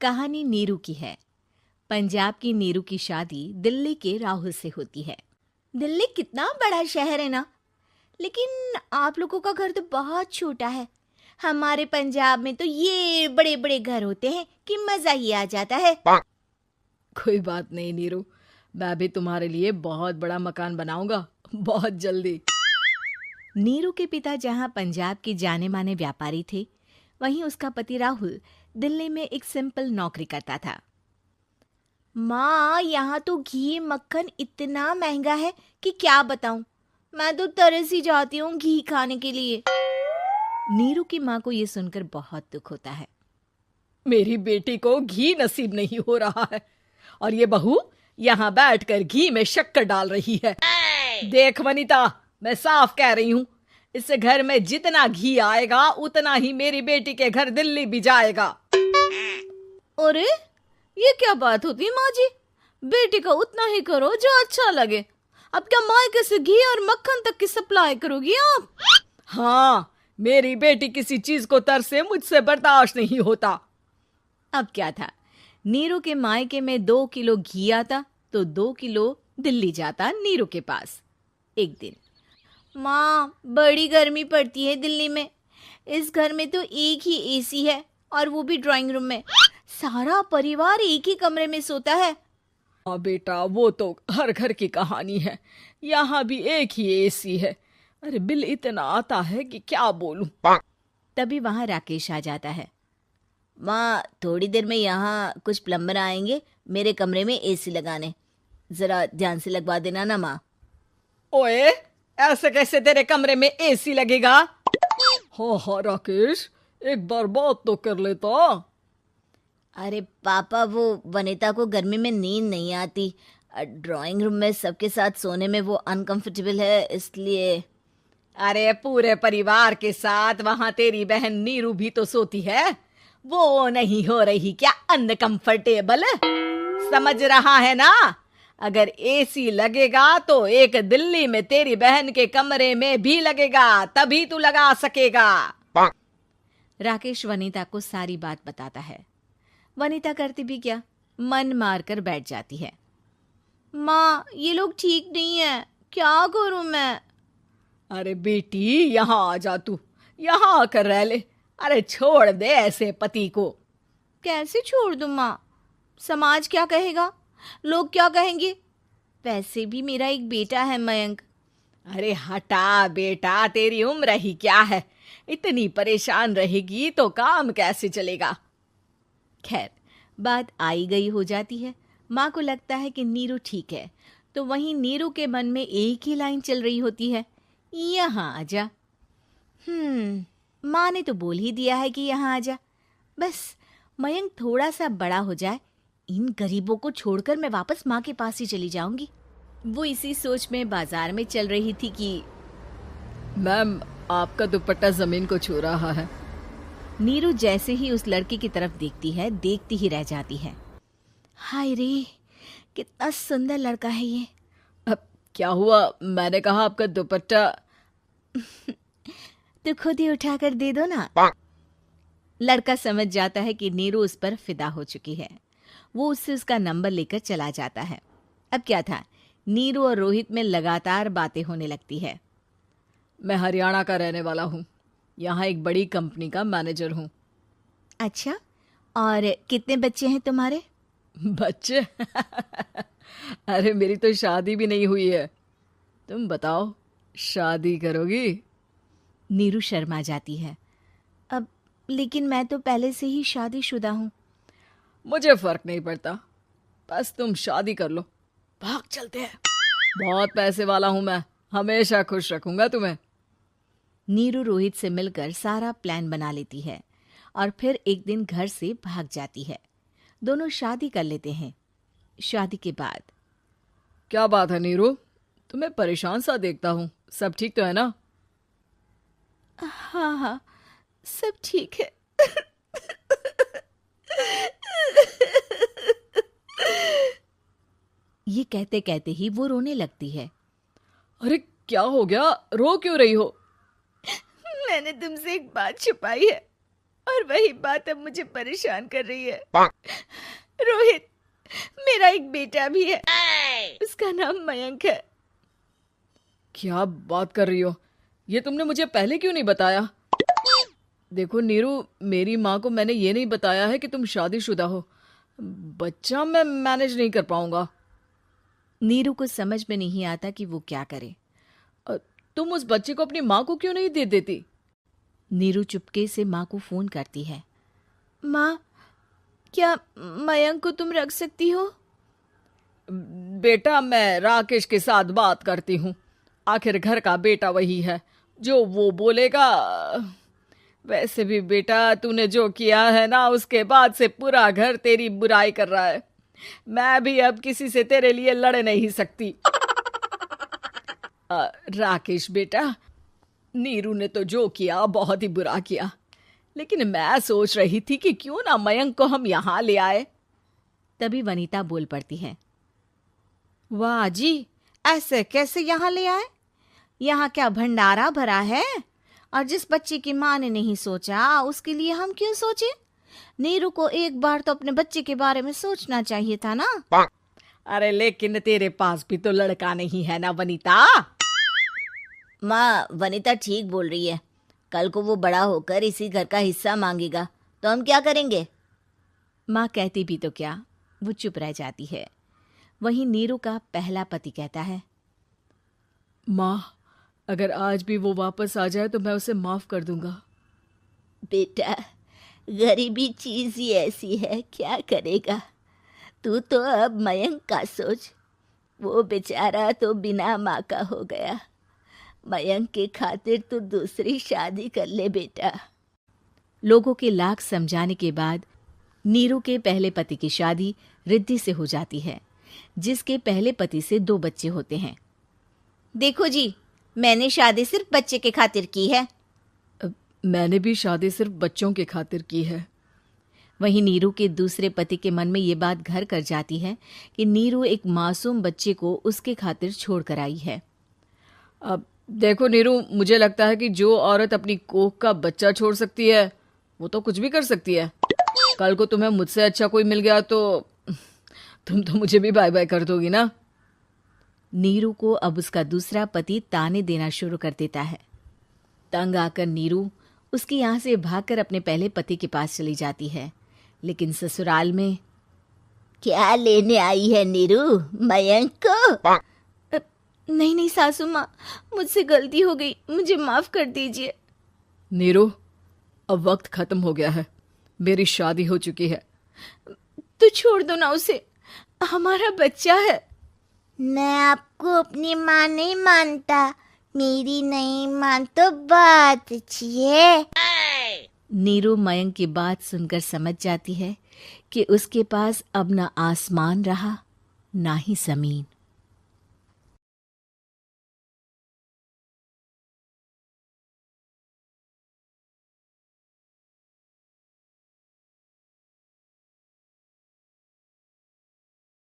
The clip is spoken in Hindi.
कहानी नीरू की है। पंजाब की नीरू की शादी दिल्ली के राहुल से होती है। दिल्ली कितना बड़ा शहर है ना, लेकिन आप लोगों का घर तो बहुत छोटा है। हमारे पंजाब में तो ये बड़े बड़े घर होते हैं कि मजा ही आ जाता है। कोई बात नहीं नीरू, मैं भी तुम्हारे लिए बहुत बड़ा मकान बनाऊंगा बहुत जल्दी। नीरू के पिता जहाँ पंजाब के जाने माने व्यापारी थे, वहीं उसका पति राहुल दिल्ली में एक सिंपल नौकरी करता था। माँ, यहाँ तो घी मक्खन इतना महंगा है कि क्या बताऊं। मैं तो तरस ही जाती हूँ घी खाने के लिए। नीरू की माँ को ये सुनकर बहुत दुख होता है। मेरी बेटी को घी नसीब नहीं हो रहा है और ये बहू यहाँ बैठकर घी में शक्कर डाल रही है। देख वनिता, मैं साफ कह रही हूँ, इस घर में जितना घी आएगा उतना ही मेरी बेटी के घर दिल्ली भी जाएगा। अरे ये क्या बात होती है माँ जी? बेटी का उतना ही करो जो अच्छा लगे। अब क्या मायके से घी और मक्खन तक की सप्लाई करोगी आप? हाँ, मेरी बेटी किसी चीज को तरसे मुझसे बर्दाश्त नहीं होता। अब क्या था, नीरू के मायके में 2 किलो घी आता तो 2 किलो दिल्ली जाता नीरू के पास। एक दिन, माँ बड़ी गर्मी पड़ती है दिल्ली में। इस घर में तो एक ही एसी है और वो भी ड्राइंग रूम में। सारा परिवार एक ही कमरे में सोता है। हाँ बेटा, वो तो हर घर की कहानी है। यहाँ भी एक ही एसी है। अरे बिल इतना आता है कि क्या बोलूं। तभी वहां राकेश आ जाता है। माँ, थोड़ी देर में यहाँ कुछ प्लम्बर आएंगे मेरे कमरे में एसी लगाने। जरा ध्यान से लगवा देना ना माँ। ओए, ऐसे कैसे तेरे कमरे में एसी लगेगा? हाँ राकेश, एक बार बात तो कर लेता। अरे पापा, वो वनिता को गर्मी में नींद नहीं आती। ड्राइंग रूम में सबके साथ सोने में वो अनकंफर्टेबल है, इसलिए। अरे पूरे परिवार के साथ वहां तेरी बहन नीरू भी तो सोती है। वो नहीं हो रही क्या अनकंफर्टेबल? समझ रहा है ना? अगर एसी लगेगा तो एक दिल्ली में तेरी बहन के कमरे में भी लगेगा, तभी तू लगा सकेगा। राकेश वनिता को सारी बात बताता है। वनिता करती भी क्या, मन मारकर बैठ जाती है। माँ, ये लोग ठीक नहीं है, क्या करूं मैं? अरे बेटी, यहाँ आ जा, तू यहाँ आकर रह ले। अरे छोड़ दे ऐसे पति को। कैसे छोड़ दूं माँ? समाज क्या कहेगा, लोग क्या कहेंगे? वैसे भी मेरा एक बेटा है मयंक। अरे हटा बेटा, तेरी उम्र ही क्या है, इतनी परेशान रहेगी तो काम कैसे चलेगा। खैर, बात आई गई हो जाती है। माँ को लगता है कि नीरू ठीक है, तो वहीं नीरू के मन में एक ही लाइन चल रही होती है, यहाँ आजा। माँ ने तो बोल ही दिया है कि यहाँ आजा। बस मयंक थोड़ा सा बड़ा हो जाए, इन गरीबों को छोड़कर मैं वापस माँ के पास ही चली जाऊंगी। वो इसी सोच में बाजार में चल रही थी कि मैम, आपका दुपट्टा जमीन को छू रहा है। नीरू जैसे ही उस लड़की की तरफ देखती है, देखती ही रह जाती है। हाय रे, कितना सुंदर लड़का है ये। अब क्या हुआ? मैंने कहा आपका दुपट्टा। तो खुद ही उठाकर दे दो ना। लड़का समझ जाता है कि नीरू उस पर फिदा हो चुकी है। वो उससे उसका नंबर लेकर चला जाता है। अब क्या था, नीरू और रोहित में लगातार बातें होने लगती है। मैं हरियाणा का रहने वाला हूँ, यहाँ एक बड़ी कंपनी का मैनेजर हूँ। अच्छा, और कितने बच्चे हैं तुम्हारे? बच्चे? अरे मेरी तो शादी भी नहीं हुई है। तुम बताओ, शादी करोगी? नीरू शर्मा जाती है। अब लेकिन मैं तो पहले से ही शादीशुदा हूँ। मुझे फर्क नहीं पड़ता, बस तुम शादी कर लो, भाग चलते हैं। बहुत पैसे वाला हूँ मैं, हमेशा खुश रखूंगा तुम्हें। नीरू रोहित से मिलकर सारा प्लान बना लेती है और फिर एक दिन घर से भाग जाती है। दोनों शादी कर लेते हैं। शादी के बाद, क्या बात है नीरू, तुम्हें परेशान सा देखता हूँ, सब ठीक तो है ना? हाँ हाँ, सब ठीक है। ये कहते कहते ही वो रोने लगती है। अरे क्या हो गया, रो क्यों रही हो? मैंने तुमसे एक बात छुपाई है। और वही बात अब मुझे परेशान कर रही है। रोहित, मेरा एक बेटा भी है, उसका नाम मयंक है। क्या बात कर रही हो? ये तुमने मुझे पहले क्यों नहीं बताया? देखो नीरू, मेरी माँ को मैंने ये नहीं बताया है कि तुम शादीशुदा हो। बच्चा मैं मैनेज नहीं कर पाऊंगा। नीरू को समझ में नहीं आता कि वो क्या करे। तुम उस बच्चे को अपनी माँ को क्यों नहीं दे देती? नीरू चुपके से माँ को फोन करती है। माँ, क्या मयंक को तुम रख सकती हो? बेटा, मैं राकेश के साथ बात करती हूँ। आखिर घर का बेटा वही है, जो वो बोलेगा। वैसे भी बेटा, तूने जो किया है ना, उसके बाद से पूरा घर तेरी बुराई कर रहा है। मैं भी अब किसी से तेरे लिए लड़ नहीं सकती। राकेश बेटा, नीरू ने तो जो किया बहुत ही बुरा किया, लेकिन मैं सोच रही थी कि क्यों ना मयंक को हम यहाँ ले आए। तभी वनीता बोल पड़ती है। वाह जी, ऐसे कैसे यहाँ ले आए? यहाँ क्या भंडारा भरा है? और जिस बच्चे की माँ ने नहीं सोचा, उसके लिए हम क्यों सोचे? नीरू को एक बार तो अपने बच्चे के बारे में सोचना चाहिए था ना। अरे लेकिन तेरे पास भी तो लड़का नहीं है ना वनीता। माँ, वनीता ठीक बोल रही है। कल को वो बड़ा होकर इसी घर का हिस्सा मांगेगा तो हम क्या करेंगे? माँ कहती भी तो क्या, वो चुप रह जाती है। वहीं नीरू का पहला पति कहता है। माँ, अगर आज भी वो वापस आ जाए तो मैं उसे माफ कर दूंगा। बेटा, गरीबी चीज ही ऐसी है, क्या करेगा? तू तो अब मयंक का सोच। वो बेचारा तो बिना माँ का हो गया। मयंक के खातिर तू दूसरी शादी कर ले बेटा। लोगों के लाख समझाने के बाद नीरू के पहले पति की शादी रिद्धि से हो जाती है, जिसके पहले पति से 2 बच्चे होते हैं। देखो जी, मैंने शादी सिर्फ बच्चे के खातिर की है। मैंने भी शादी सिर्फ बच्चों के खातिर की है। वहीं नीरू के दूसरे पति के मन में ये बात घर कर जाती है कि नीरू एक मासूम बच्चे को उसके खातिर छोड़ कर आई है। अब देखो नीरू, मुझे लगता है कि जो औरत अपनी कोख का बच्चा छोड़ सकती है, वो तो कुछ भी कर सकती है। कल को तुम्हें मुझसे अच्छा कोई मिल गया तो तुम तो मुझे भी बाय बाय कर दोगी ना। नीरू को अब उसका दूसरा पति ताने देना शुरू कर देता है। तंग आकर नीरू उसके यहाँ से भागकर अपने पहले पति के पास चली जाती है, लेकिन ससुराल में क्या लेने आई है नीरू, मयंक को? नहीं नहीं सासू माँ, मुझसे गलती हो गई, मुझे माफ कर दीजिए। नीरू, अब वक्त खत्म हो गया है, मेरी शादी हो चुकी है। तो छोड़ दो ना उसे, हमारा बच्चा है। मैं आपको अपनी माँ नहीं मानता, मेरी नहीं मान तो बात अच्छी है। नीरू मयंक की बात सुनकर समझ जाती है कि उसके पास अब ना आसमान रहा ना ही जमीन।